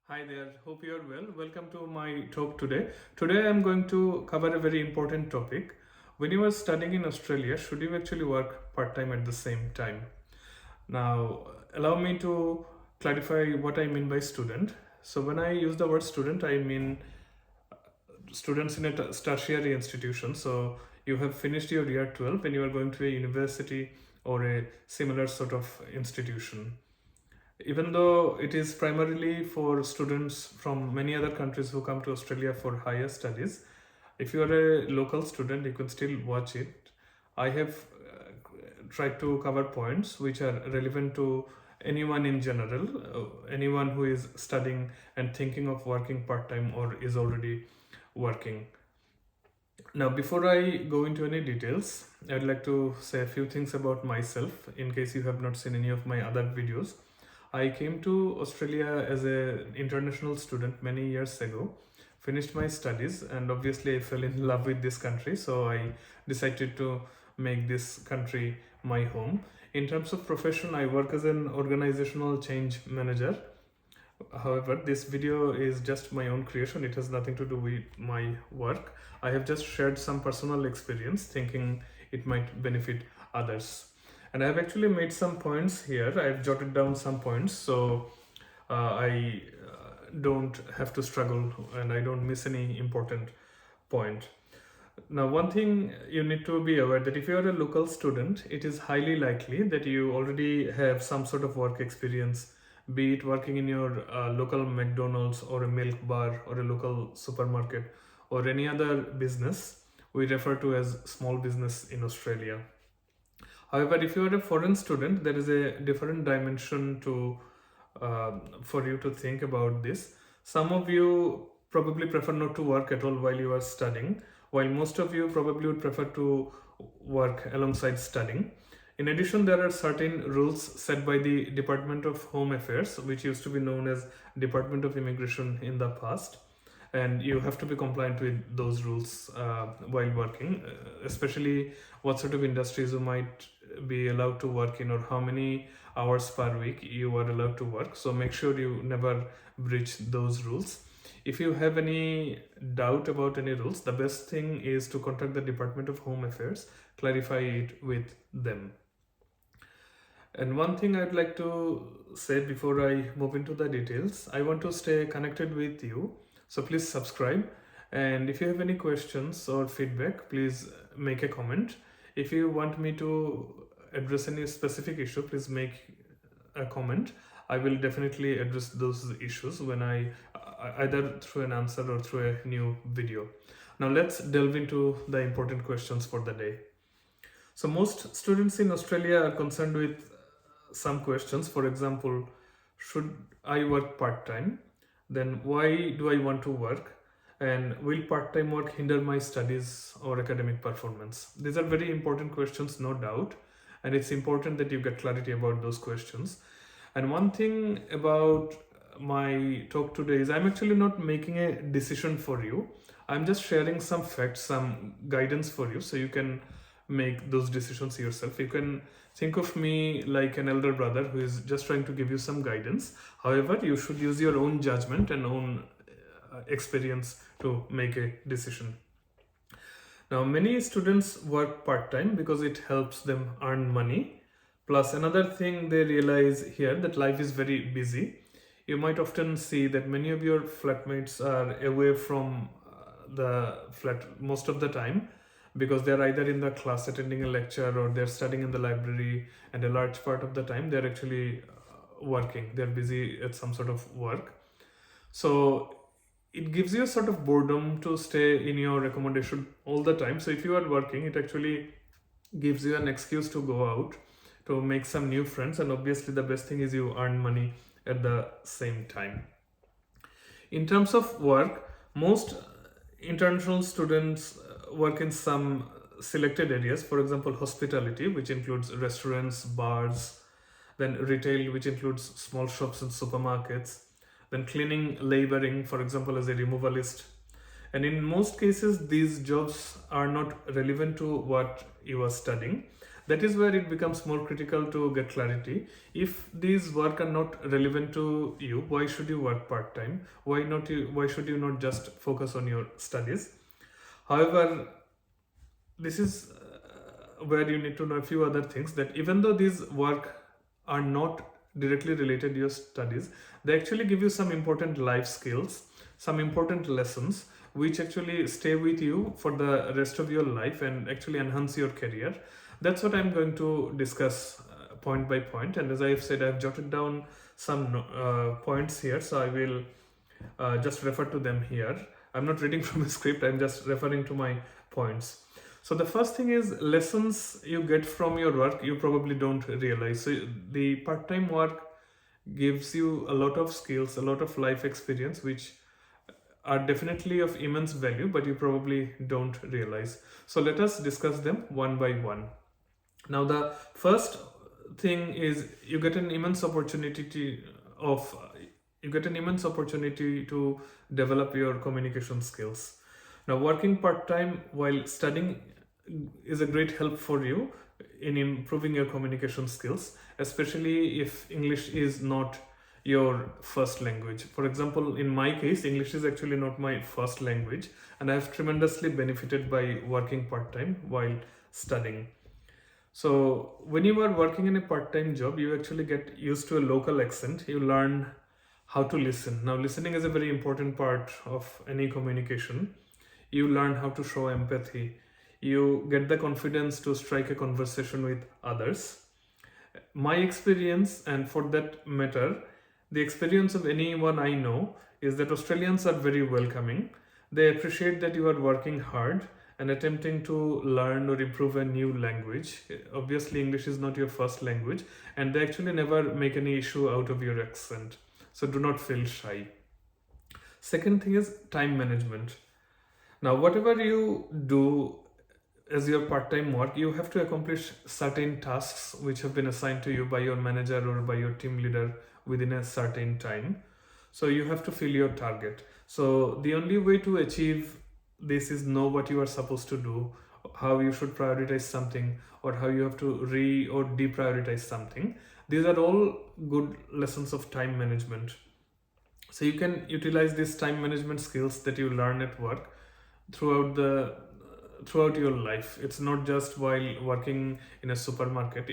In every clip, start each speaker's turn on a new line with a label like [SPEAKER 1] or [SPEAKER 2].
[SPEAKER 1] Hi there, hope you are well. Welcome to my talk today. Today I am going to cover a very important topic. When you are studying in Australia, should you actually work part time at the same time? Now, allow me to clarify what I mean by student. So, when I use the word student, I mean students in a tertiary institution. So, you have finished your year 12 and you are going to a university or a similar sort of institution. Even though it is primarily for students from many other countries who come to Australia for higher studies, if you are a local student, you can still watch it. I have tried to cover points which are relevant to anyone in general, anyone who is studying and thinking of working part time or is already working. Now, before I go into any details, I'd like to say a few things about myself in case you have not seen any of my other videos. I came to Australia as an international student many years ago, finished my studies, and obviously I fell in love with this country, so I decided to make this country my home. In terms of profession, I work as an organizational change manager. However, this video is just my own creation. It has nothing to do with my work. I have just shared some personal experience thinking it might benefit others. And I have actually made some points here. I've jotted down some points so I don't have to struggle and I don't miss any important point. Now, one thing you need to be aware that if you are a local student, it is highly likely that you already have some sort of work experience, be it working in your local McDonald's or a milk bar or a local supermarket or any other business we refer to as small business in Australia. However, if you are a foreign student, there is a different dimension to for you to think about this. Some of you probably prefer not to work at all while you are studying, while most of you probably would prefer to work alongside studying. In addition, there are certain rules set by the Department of Home Affairs, which used to be known as Department of Immigration in the past, and you have to be compliant with those rules while working, especially what sort of industries you might be allowed to work in or how many hours per week you are allowed to work. So make sure you never breach those rules. If you have any doubt about any rules, the best thing is to contact the Department of Home Affairs, clarify it with them. And one thing I'd like to say before I move into the details, I want to stay connected with you. So please subscribe. And if you have any questions or feedback, please make a comment. If you want me to address any specific issue, please make a comment. I will definitely address those issues when I either through an answer or through a new video. Now let's delve into the important questions for the day. So most students in Australia are concerned with some questions. For example, should I work part-time? Then why do I want to work? And will part-time work hinder my studies or academic performance? These are very important questions, no doubt. And it's important that you get clarity about those questions. And one thing about my talk today is I'm actually not making a decision for you. I'm just sharing some facts, some guidance for you so you can make those decisions yourself. You can think of me like an elder brother who is just trying to give you some guidance. However, you should use your own judgment and own experience to make a decision. Now, many students work part-time because it helps them earn money. Plus, another thing they realize here that life is very busy. You might often see that many of your flatmates are away from the flat most of the time because they're either in the class attending a lecture or they're studying in the library, and a large part of the time they're actually working. They're busy at some sort of work. So it gives you a sort of boredom to stay in your accommodation all the time. So if you are working, it actually gives you an excuse to go out, to make some new friends, and obviously the best thing is you earn money at the same time. In terms of work, most international students work in some selected areas. For example, hospitality, which includes restaurants, bars, then retail, which includes small shops and supermarkets, then cleaning, laboring, for example, as a removalist. And in most cases, these jobs are not relevant to what you are studying. That is where it becomes more critical to get clarity. If these work are not relevant to you, why should you work part-time? Why should you not just focus on your studies? However, this is where you need to know a few other things, that even though these work are not directly related to your studies, they actually give you some important life skills, some important lessons which actually stay with you for the rest of your life and actually enhance your career. That's what I'm going to discuss point by point. And as I've said, I've jotted down some points here, so I will just refer to them here. I'm not reading from a script, I'm just referring to my points. So the first thing is lessons you get from your work you probably don't realize. So the part-time work gives you a lot of skills, a lot of life experience, which are definitely of immense value, but you probably don't realize. So let us discuss them one by one. Now, the first thing is you get an immense opportunity to develop your communication skills. Now, working part-time while studying is a great help for you in improving your communication skills, especially if English is not your first language. For example, in my case, English is actually not my first language, and I have tremendously benefited by working part-time while studying. So when you are working in a part-time job, you actually get used to a local accent. You learn how to listen. Now, listening is a very important part of any communication. You learn how to show empathy. You get the confidence to strike a conversation with others. My experience, and for that matter, the experience of anyone I know, is that Australians are very welcoming. They appreciate that you are working hard and attempting to learn or improve a new language. Obviously, English is not your first language, and they actually never make any issue out of your accent. So do not feel shy. Second thing is time management. Now, whatever you do as your part-time work, you have to accomplish certain tasks which have been assigned to you by your manager or by your team leader within a certain time. So you have to fill your target. So the only way to achieve this is know what you are supposed to do, how you should prioritize something, or how you have to or deprioritize something. These are all good lessons of time management. So you can utilize these time management skills that you learn at work throughout your life. It's not just while working in a supermarket.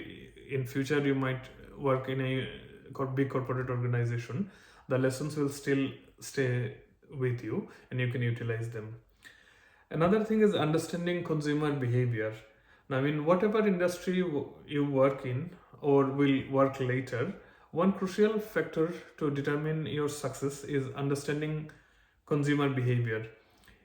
[SPEAKER 1] In future, you might work in a big corporate organization. The lessons will still stay with you and you can utilize them. Another thing is understanding consumer behavior. Now, in whatever industry you work in or will work later, one crucial factor to determine your success is understanding consumer behavior.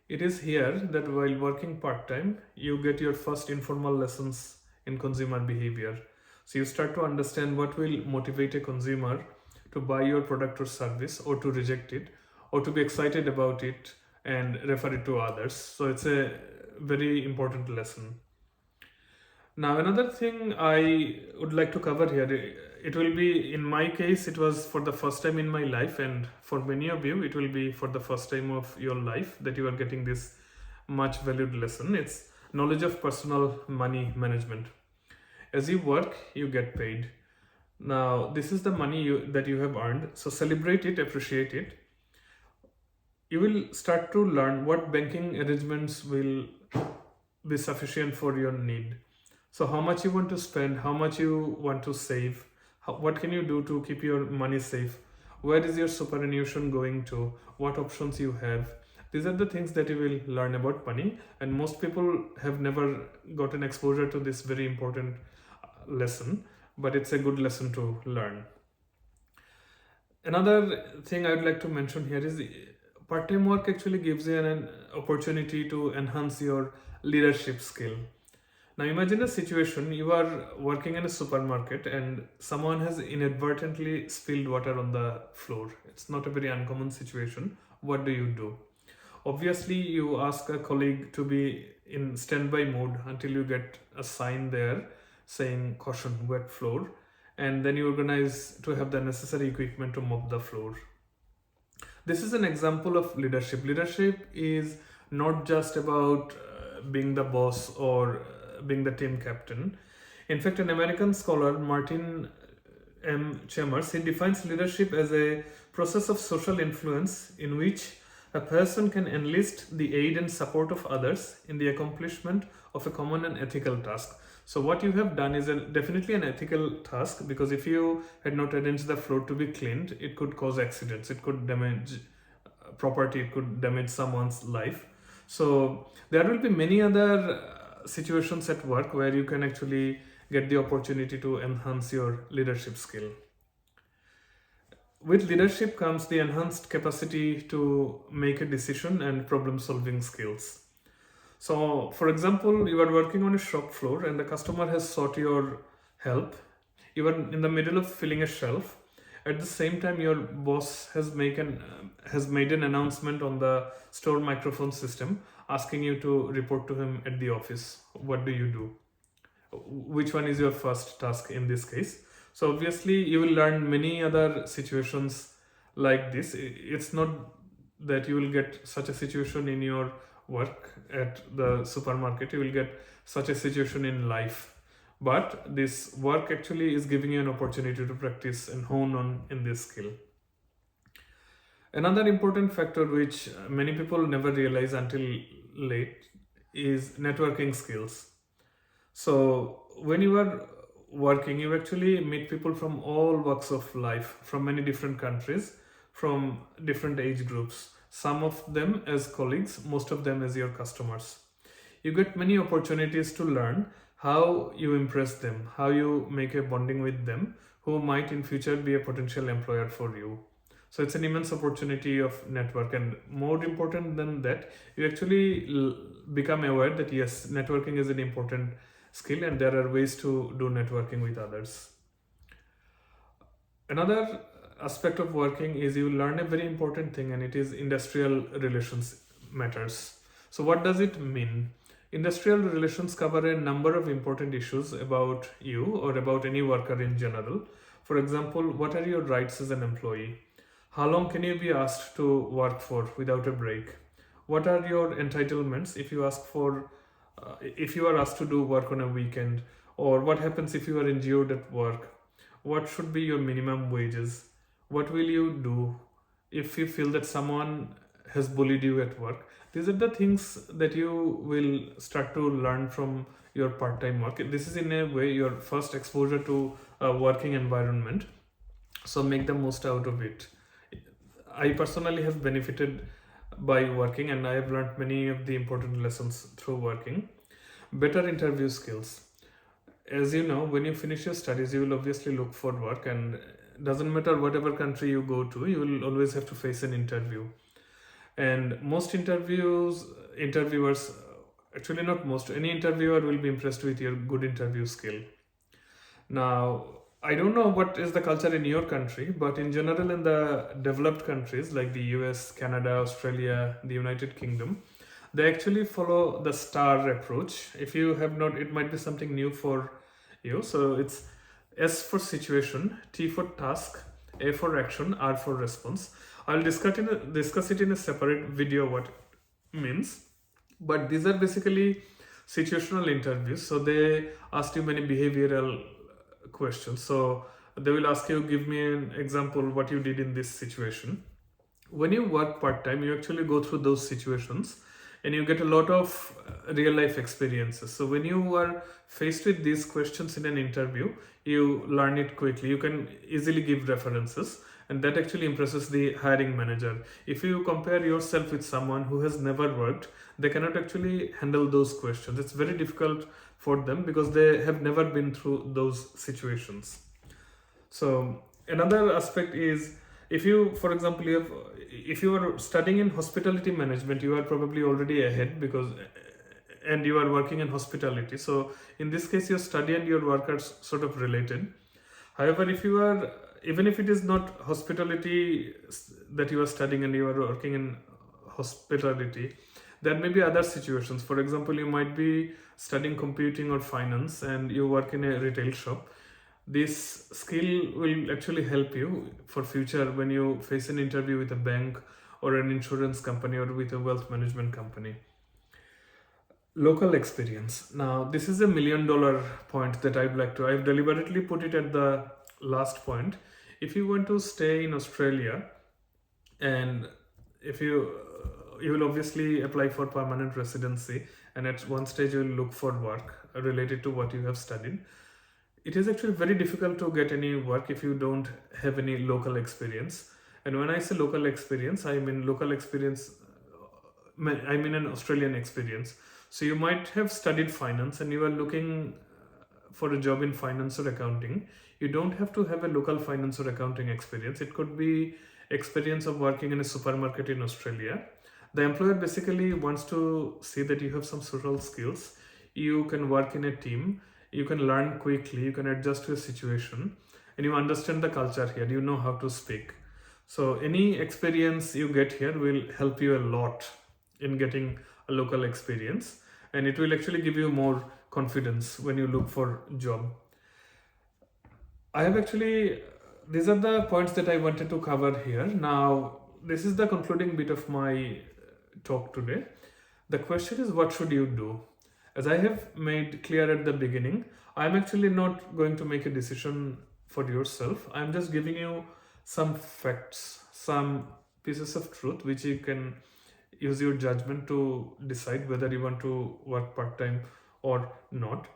[SPEAKER 1] It is here that while working part-time, you get your first informal lessons in consumer behavior. So you start to understand what will motivate a consumer to buy your product or service, or to reject it, or to be excited about it and refer it to others. So it's a very important lesson. Now, another thing I would like to cover here, it will be, in my case, it was for the first time in my life, and for many of you, it will be for the first time of your life that you are getting this much valued lesson. It's knowledge of personal money management. As you work, you get paid. Now, this is the money that you have earned, so celebrate it, appreciate it. You will start to learn what banking arrangements will be sufficient for your need. So how much you want to spend, how much you want to save, what can you do to keep your money safe, where is your superannuation going to, what options you have. These are the things that you will learn about money, and most people have never gotten exposure to this very important lesson, but it's a good lesson to learn. Another thing I would like to mention here is part-time work actually gives you an opportunity to enhance your leadership skill. Now imagine a situation, you are working in a supermarket and someone has inadvertently spilled water on the floor. It's not a very uncommon situation. What do you do? Obviously, you ask a colleague to be in standby mode until you get a sign there saying caution, wet floor, and then you organize to have the necessary equipment to mop the floor. This is an example of leadership. Leadership is not just about being the boss or being the team captain. In fact, an American scholar, Martin M. Chambers, he defines leadership as a process of social influence in which a person can enlist the aid and support of others in the accomplishment of a common and ethical task. So what you have done is definitely an ethical task, because if you had not arranged the floor to be cleaned, it could cause accidents, it could damage property, it could damage someone's life. So there will be many other situations at work where you can actually get the opportunity to enhance your leadership skill. With leadership comes the enhanced capacity to make a decision and problem solving skills. So, for example, you are working on a shop floor and the customer has sought your help. You are in the middle of filling a shelf. At the same time, your boss has made an announcement on the store microphone system asking you to report to him at the office. What do you do? Which one is your first task in this case? So obviously you will learn many other situations like this. It's not that you will get such a situation in your work at the supermarket, you will get such a situation in life, but this work actually is giving you an opportunity to practice and hone on in this skill. Another important factor which many people never realize until late is networking skills. So when you are working, you actually meet people from all walks of life, from many different countries, from different age groups, some of them as colleagues, most of them as your customers. You get many opportunities to learn how you impress them, how you make a bonding with them, who might in future be a potential employer for you. So it's an immense opportunity of network, and more important than that, you actually become aware that yes, networking is an important skill and there are ways to do networking with others. Another aspect of working is you learn a very important thing, and it is industrial relations matters. So what does it mean? Industrial relations cover a number of important issues about you or about any worker in general. For example, what are your rights as an employee? How long can you be asked to work for without a break? What are your entitlements if you are asked to do work on a weekend? Or what happens if you are injured at work? What should be your minimum wages? What will you do if you feel that someone has bullied you at work? These are the things that you will start to learn from your part-time work. This is in a way your first exposure to a working environment. So make the most out of it. I personally have benefited by working, and I have learned many of the important lessons through working. Better interview skills. As you know, when you finish your studies, you will obviously look for work, and doesn't matter whatever country you go to, you will always have to face an interview. And most interviewers, actually not most, any interviewer will be impressed with your good interview skill. Now, I don't know what is the culture in your country, but in general in the developed countries like the US, Canada, Australia, the United Kingdom, they actually follow the STAR approach. If you have not, it might be something new for you. So it's S for situation, T for task, A for action, R for response. I'll discuss it in a separate video what it means. But these are basically situational interviews. So they ask you many behavioral questions. So they will ask you, give me an example what you did in this situation. When you work part-time, you actually go through those situations and you get a lot of real life experiences. So when you are faced with these questions in an interview, you learn it quickly. You can easily give references, and that actually impresses the hiring manager. If you compare yourself with someone who has never worked, they cannot actually handle those questions. It's very difficult for them because they have never been through those situations. So another aspect is, if you, for example, if you are studying in hospitality management, you are probably already ahead and you are working in hospitality. So in this case, your study and your work are sort of related. However, even if it is not hospitality that you are studying and you are working in hospitality, there may be other situations. For example, you might be studying computing or finance and you work in a retail shop. This skill will actually help you for future when you face an interview with a bank or an insurance company or with a wealth management company. Local experience. Now, this is a $1,000,000 point that I've deliberately put it at the last point. If you want to stay in Australia, and if you will obviously apply for permanent residency, and at one stage you will look for work related to what you have studied. It is actually very difficult to get any work if you don't have any local experience. And when I say local experience, I mean local experience, I mean an Australian experience. So you might have studied finance and you are looking for a job in finance or accounting. You don't have to have a local finance or accounting experience. It could be experience of working in a supermarket in Australia. The employer basically wants to see that you have some social skills. You can work in a team. You can learn quickly. You can adjust to a situation, and you understand the culture here. You know how to speak. So any experience you get here will help you a lot in getting a local experience, and it will actually give you more confidence when you look for job. I have actually, these are the points that I wanted to cover here. Now, this is the concluding bit of my talk today. The question is, what should you do? As I have made clear at the beginning, I'm actually not going to make a decision for yourself. I'm just giving you some facts, some pieces of truth which you can use your judgment to decide whether you want to work part-time or not.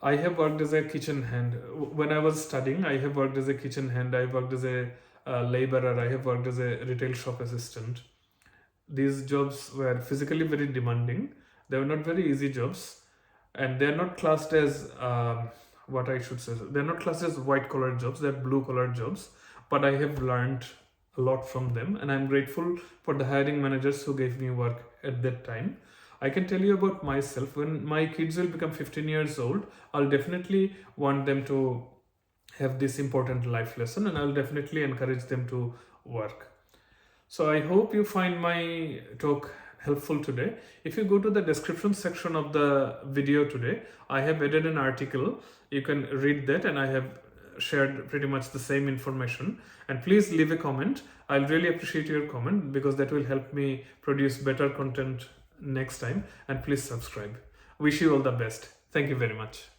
[SPEAKER 1] I have worked as a kitchen hand. When I was studying, I have worked as a kitchen hand. I worked as a laborer. I have worked as a retail shop assistant. These jobs were physically very demanding. They were not very easy jobs, and they're not classed as what I should say. They're not classed as white-collar jobs. They're blue-collar jobs. But I have learned a lot from them, and I'm grateful for the hiring managers who gave me work at that time. I can tell you about myself. When my kids will become 15 years old, I'll definitely want them to have this important life lesson, and I'll definitely encourage them to work. So I hope you find my talk helpful today. If you go to the description section of the video today, I have added an article. You can read that, and I have shared pretty much the same information. And please leave a comment. I'll really appreciate your comment because that will help me produce better content next time. And please subscribe. Wish you all the best. Thank you very much.